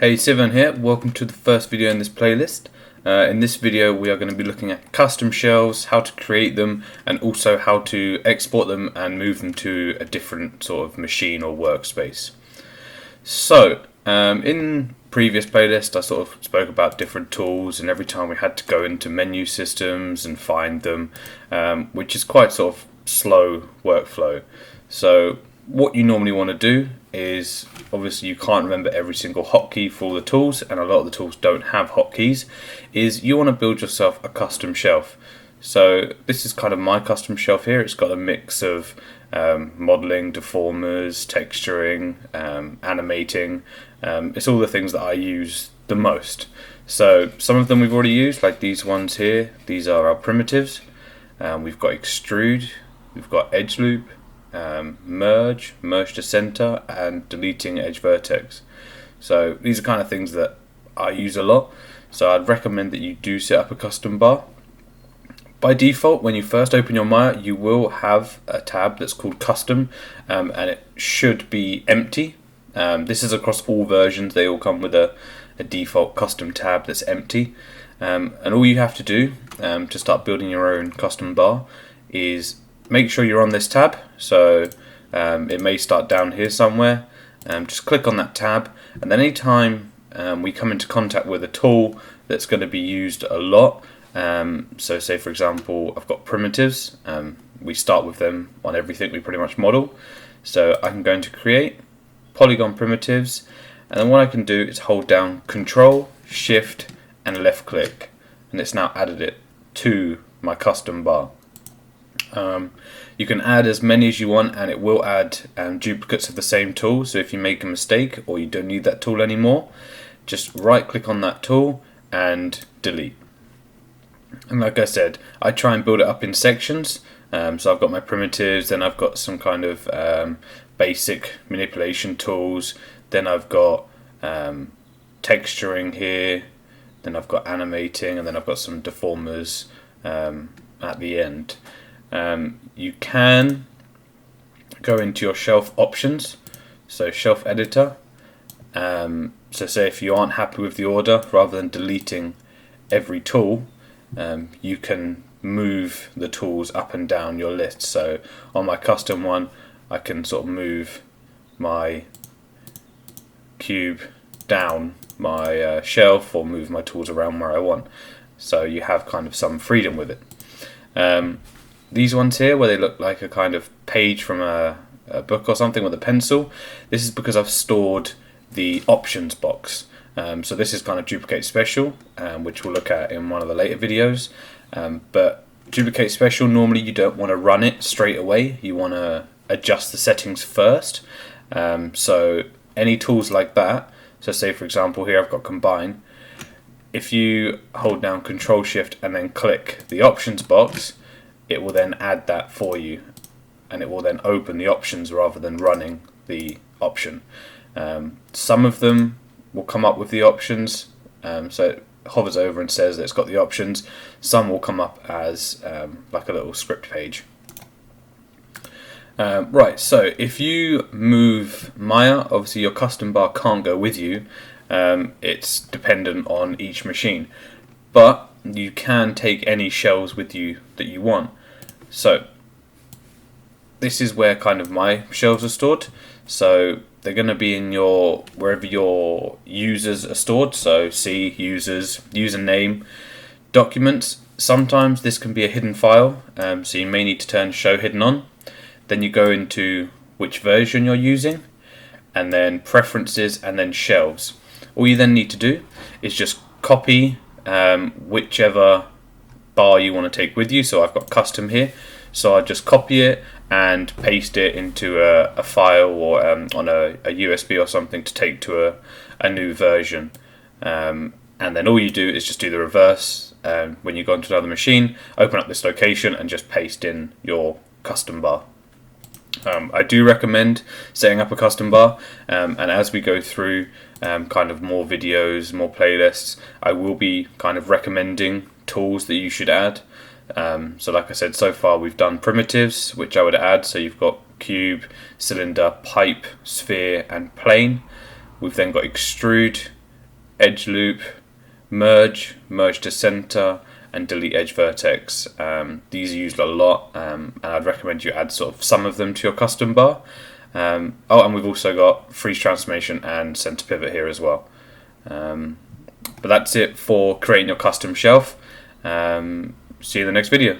Hey, Sivan here. Welcome to the first video in this playlist. In this video we are going to be looking at custom shelves, how to create them, and also how to export them and move them to a different sort of machine or workspace. So, in previous playlist I sort of spoke about different tools, and every time we had to go into menu systems and find them, which is quite sort of slow workflow. So what you normally want to do is, obviously you can't remember every single hotkey for all the tools, and a lot of the tools don't have hotkeys, is you want to build yourself a custom shelf. So this is kind of my custom shelf here. It's got a mix of modeling, deformers, texturing, animating. It's all the things that I use the most. So some of them we've already used, like these ones here. These are our primitives. We've got extrude, we've got edge loop, merge to center, and deleting edge vertex. So these are kind of things that I use a lot. So I'd recommend that you do set up a custom bar. By default, when you first open your Maya, you will have a tab that's called custom, and it should be empty. This is across all versions. They all come with a default custom tab that's empty. And all you have to do to start building your own custom bar is make sure you're on this tab. So it may start down here somewhere. Just click on that tab, and then anytime we come into contact with a tool that's going to be used a lot, so say for example I've got primitives, we start with them on everything we pretty much model. So I can go into create, polygon primitives, and then what I can do is hold down Control, Shift and left click, and it's now added it to my custom bar. You can add as many as you want, and it will add duplicates of the same tool. So if you make a mistake or you don't need that tool anymore, just right click on that tool and delete. And like I said, I try and build it up in sections. So I've got my primitives, then I've got some kind of basic manipulation tools, then I've got texturing here, then I've got animating, and then I've got some deformers at the end. You can go into your shelf options, so shelf editor. So say if you aren't happy with the order, rather than deleting every tool, you can move the tools up and down your list. So on my custom one, I can sort of move my cube down my shelf, or move my tools around where I want. So you have kind of some freedom with it. These ones here, where they look like a kind of page from a book or something with a pencil, this is because I've stored the options box. So this is kind of duplicate special, which we'll look at in one of the later videos. But duplicate special, normally you don't want to run it straight away. You want to adjust the settings first. So any tools like that, so say for example here I've got combine. If you hold down Control Shift and then click the options box, it will then add that for you, and it will then open the options rather than running the option. Some of them will come up with the options, so it hovers over and says that it's got the options. Some will come up as like a little script page. Right, so if you move Maya, obviously your custom bar can't go with you. It's dependent on each machine, but you can take any shelves with you that you want. So this is where kind of my shelves are stored. So they're going to be in your, wherever your users are stored. So see users, username, documents. Sometimes this can be a hidden file, so you may need to turn show hidden on. Then you go into which version you're using, and then preferences, and then shelves. All you then need to do is just copy whichever bar you want to take with you. So I've got custom here, so I just copy it and paste it into a file, or on a USB or something, to take to a new version. And then all you do is just do the reverse. When you go onto another machine, open up this location and just paste in your custom bar. I do recommend setting up a custom bar, and as we go through kind of more videos, more playlists, I will be kind of recommending tools that you should add. So like I said, so far we've done primitives, which I would add. So you've got cube, cylinder, pipe, sphere and plane. We've then got extrude, edge loop, merge to center, and delete edge vertex. These are used a lot, and I'd recommend you add sort of some of them to your custom bar. And we've also got freeze transformation and center pivot here as well. But that's it for creating your custom shelf. See you in the next video.